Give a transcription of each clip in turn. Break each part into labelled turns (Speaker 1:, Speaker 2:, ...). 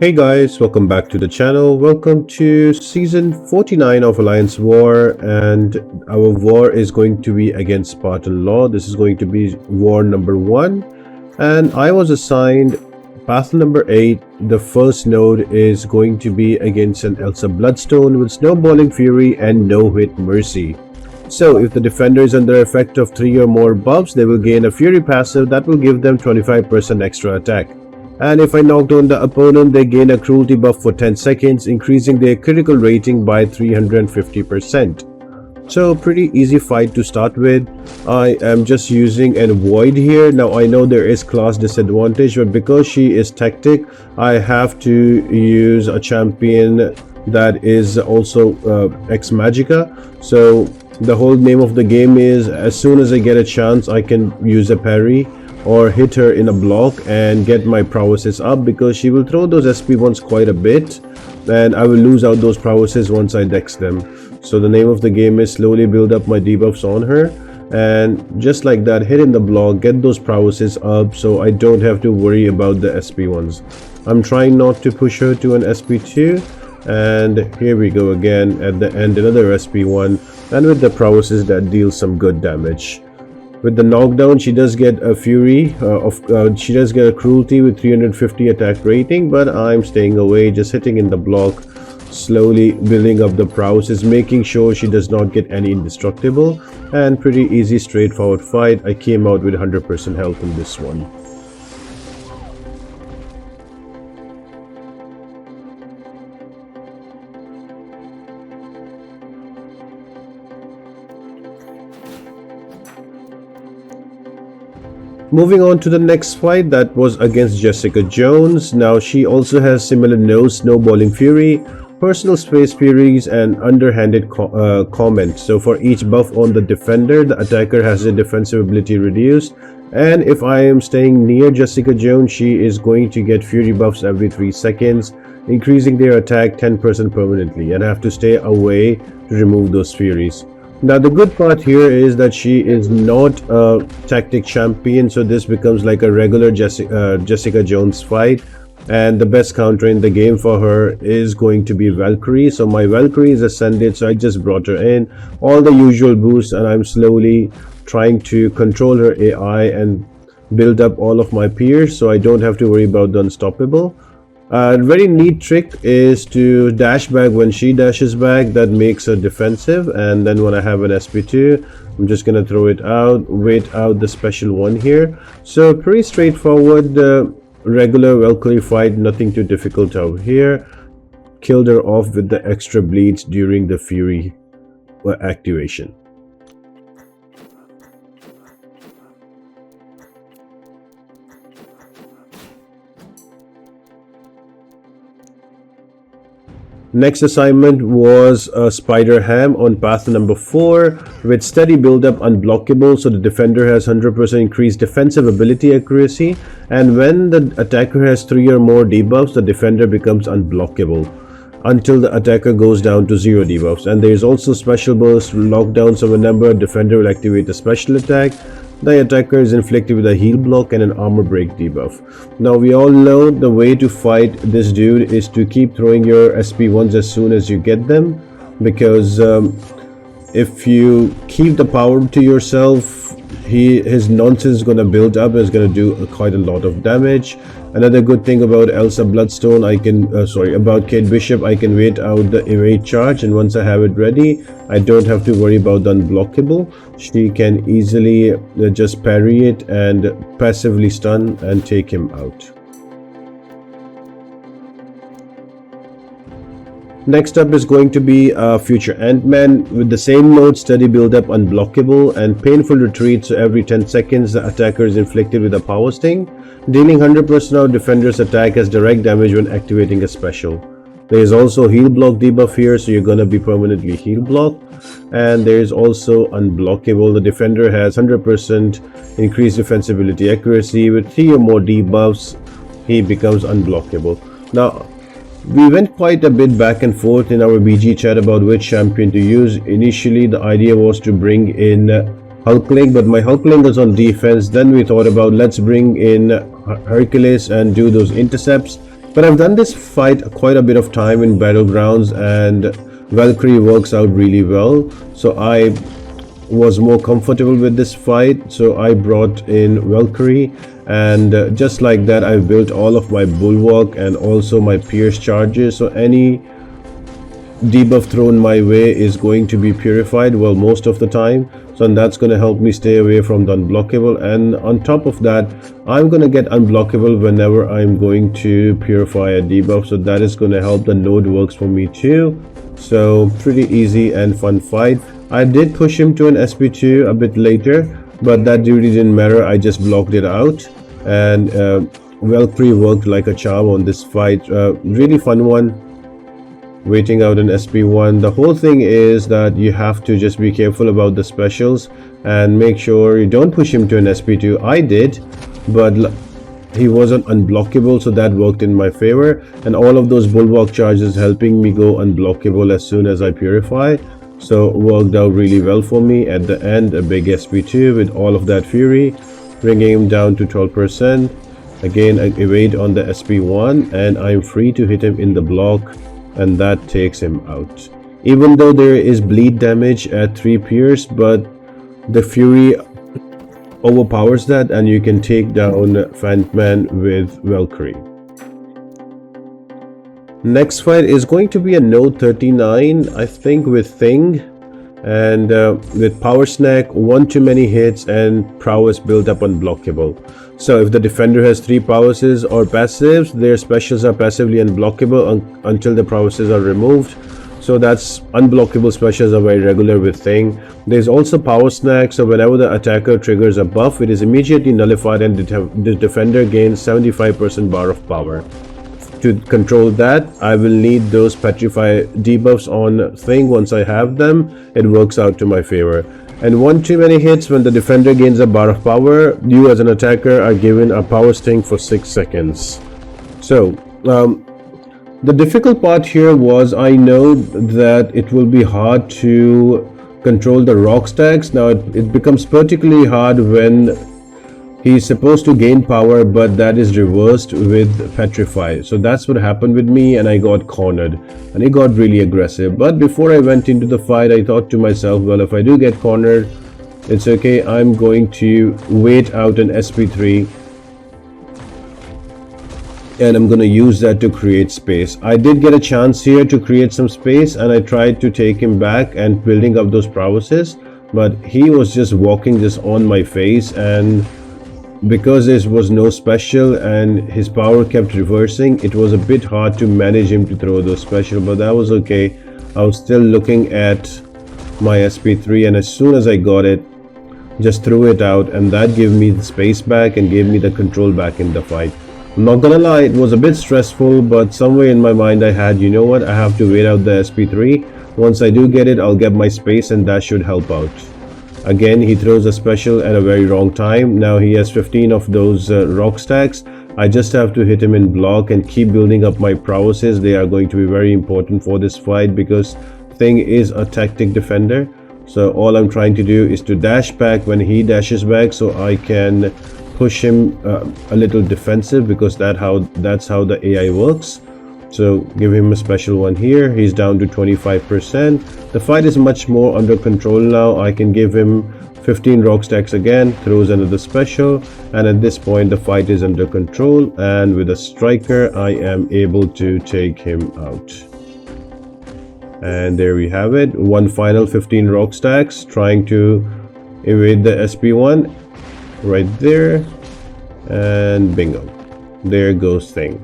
Speaker 1: Hey guys, welcome back to the channel. Welcome to season 49 of Alliance War, and our war is going to be against Spartan Law. This is going to be war number 1, and I was assigned battle number 8. The first node is going to be against an Elsa Bloodstone with Snowballing Fury and No Hit Mercy. So if the defender is under effect of 3 or more buffs, they will gain a Fury passive that will give them 25% extra attack. And if I knock down the opponent, they gain a cruelty buff for 10 seconds, increasing their critical rating by 350%. So pretty easy fight to start with. I am just using a void here. Now I know there is class disadvantage, but because she is tactic, I have to use a champion that is also ex magica. So the whole name of the game is, as soon as I get a chance, I can use a parry or hit her in a block and get my prowesses up, because she will throw those SP1s quite a bit and I will lose out those prowesses once I dex them. So the name of the game is slowly build up my debuffs on her, and just like that, hit in the block, get those prowesses up so I don't have to worry about the SP1s. I'm trying not to push her to an SP2, and here we go again at the end, another SP1, and with the prowesses that deals some good damage. With the knockdown, she does get a fury, she does get a cruelty with 350 attack rating, but I'm staying away, just hitting in the block, slowly building up the prowess, making sure she does not get any indestructible, and pretty easy straightforward fight. I came out with 100% health in this one. Moving on to the next fight, that was against Jessica Jones. Now she also has similar nodes: Snowballing Fury, Personal Space Furies, and Underhanded Comment. So for each buff on the defender, the attacker has a defensive ability reduced, and if I am staying near Jessica Jones, she is going to get Fury buffs every 3 seconds, increasing their attack 10% permanently, and I have to stay away to remove those Furies. Now the good part here is that she is not a tactic champion, so this becomes like a regular Jessica Jones fight, and the best counter in the game for her is going to be Valkyrie. So my Valkyrie is ascended, so I just brought her in, all the usual boosts, and I'm slowly trying to control her AI and build up all of my peers so I don't have to worry about the unstoppable. A very neat trick is to dash back when she dashes back. That makes her defensive, and then when I have an SP2, I'm just gonna throw it out, wait out the special one here. So pretty straightforward, regular Valkyrie fight, nothing too difficult out here. Killed her off with the extra bleeds during the Fury activation. Next assignment was Spiderham on path number 4 with steady build up unblockable. So the defender has 100% increased defensive ability accuracy, and when the attacker has 3 or more debuffs, the defender becomes unblockable until the attacker goes down to 0 debuffs. And there is also special burst lockdown, so whenever a defender will activate a special attack, the attacker is inflicted with a heal block and an armor break debuff. Now we all know the way to fight this dude is to keep throwing your SP1s as soon as you get them, because if you keep the power to yourself, his nonsense is going to build up and is going to do quite a lot of damage. Another good thing about Elsa Bloodstone, about Kate Bishop, I can wait out the evade charge, and once I have it ready, I don't have to worry about the unblockable. She can easily just parry it and passively stun and take him out. Next up is going to be future Antman with the same node: steady build up unblockable and painful retreat. So every 10 seconds the attacker is inflicted with a power sting, dealing 100% of defender's attack as direct damage when activating a special. There is also heal block debuff here, so you're gonna be permanently heal blocked, and there is also unblockable. The defender has 100% increased defensibility accuracy with 3 or more debuffs. He becomes unblockable. Now we went quite a bit back and forth in our BG chat about which champion to use. Initially the idea was to bring in Hulkling, but my Hulkling was on defense. Then we thought about, let's bring in Hercules and do those intercepts. But I've done this fight quite a bit of time in battlegrounds, and Valkyrie works out really well, so I was more comfortable with this fight, so I brought in Valkyrie, and just like that I built all of my bulwark and also my pierce charges, so any debuff thrown my way is going to be purified, well, most of the time, so that's going to help me stay away from the unblockable. And on top of that, I'm going to get unblockable whenever I'm going to purify a debuff, so that is going to help. The node works for me too, so pretty easy and fun fight. I did push him to an SP2 a bit later, but that really didn't matter. I just blocked it out, and Valkyrie worked like a charm on this fight. Really fun one, waiting out an SP1. The whole thing is that you have to just be careful about the specials and make sure you don't push him to an SP2. I did, but he wasn't unblockable, so that worked in my favor, and all of those bulwark charges helping me go unblockable as soon as I purify, so worked out really well for me. At the end, a big SP2 with all of that fury, bringing him down to 12%. Again, I evade on the SP1 and I'm free to hit him in the block, and that takes him out. Even though there is bleed damage at 3 pierce, but the fury overpowers that, and you can take down Antman with Valkyrie. Next fight is going to be a node 39, I think, with Thing, and with power snack, 1 too many hits, and prowess built up unblockable. So if the defender has 3 prowesses or passives, their specials are passively unblockable until the prowesses are removed. So that's unblockable specials are very regular with Thing. There's also power snack, so whenever the attacker triggers a buff, it is immediately nullified and the defender gains 75% bar of power. To control that, I will need those petrify debuffs on Thing. Once I have them, it works out to my favor. And 1 too many hits, when the defender gains a bar of power, you as an attacker are given a power sting for 6 seconds. So the difficult part here was, I know that it will be hard to control the rock stacks. Now it becomes particularly hard when he's supposed to gain power, but that is reversed with petrify. So that's what happened with me, and I got cornered and he got really aggressive. But before I went into the fight, I thought to myself, well, if I do get cornered, it's okay. I'm going to wait out an SP3 and I'm going to use that to create space. I did get a chance here to create some space, and I tried to take him back and building up those prowesses, but he was just walking just on my face, and because there was no special and his power kept reversing, it was a bit hard to manage him to throw those special, but that was okay. I was still looking at my SP3, and as soon as I got it, just threw it out, and that gave me the space back and gave me the control back in the fight. I'm not gonna lie, it was a bit stressful, but somewhere in my mind I had, you know what, I have to wait out the SP3. Once I do get it, I'll get my space, and that should help out. Again, he throws a special at a very wrong time. Now he has 15 of those rock stacks. I just have to hit him in block and keep building up my prowesses. They are going to be very important for this fight, because Thing is a tactic defender. So all I'm trying to do is to dash back when he dashes back, so I can push him a little defensive, because that's how the AI works. So give him a special one here. He's down to 25%. The fight is much more under control now. I can give him 15 rock stacks again, throws another special, and at this point the fight is under control, and with a striker I am able to take him out. And there we have it. One final 15 rock stacks, trying to evade the SP1 right there, and bingo, there goes Thing.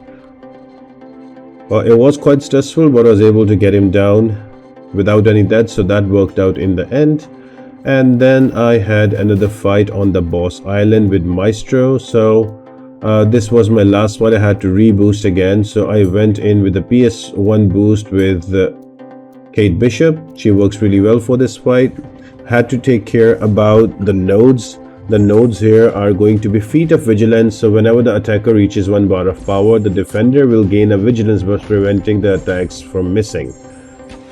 Speaker 1: Well, it was quite stressful, but I was able to get him down without any deaths, so that worked out in the end. And then I had another fight on the boss island with Maestro. So this was my last fight. I had to reboost again, so I went in with the PS1 boost with Kate Bishop. She works really well for this fight. Had to take care about the nodes. The nodes here are going to be Feat of Vigilance, so whenever the attacker reaches 1 bar of power, the defender will gain a vigilance buff, preventing the attacks from missing.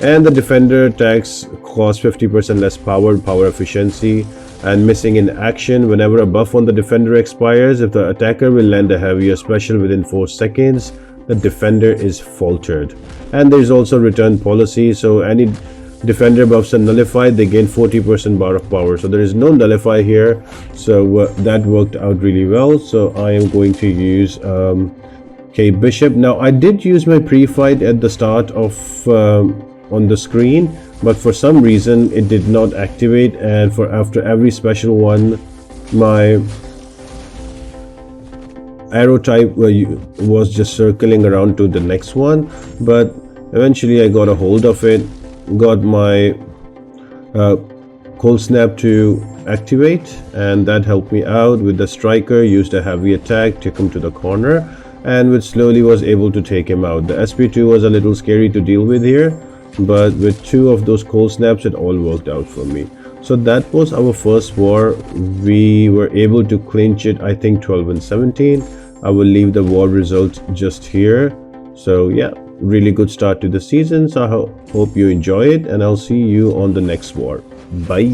Speaker 1: And the defender attacks cost 50% less power efficiency, and missing in action. Whenever a buff on the defender expires, if the attacker will land a heavier special within 4 seconds, the defender is faltered. And there's also return policy, so any defender buffs are nullified, they gain 40% bar of power. So there is no nullify here, so that worked out really well. So I am going to use K Bishop. Now I did use my pre-fight at the start of on the screen, but for some reason it did not activate, and for after every special one my arrow type was just circling around to the next one. But eventually I got a hold of it, got my cold snap to activate, and that helped me out with the striker. Used a heavy attack, took him to the corner, and which slowly was able to take him out. The SP2 was a little scary to deal with here, but with 2 of those cold snaps it all worked out for me. So that was our first war. We were able to clinch it, I think 12 and 17. I will leave the war results just here. So yeah, really good start to the season. So I hope you enjoy it, and I'll see you on the next war. Bye.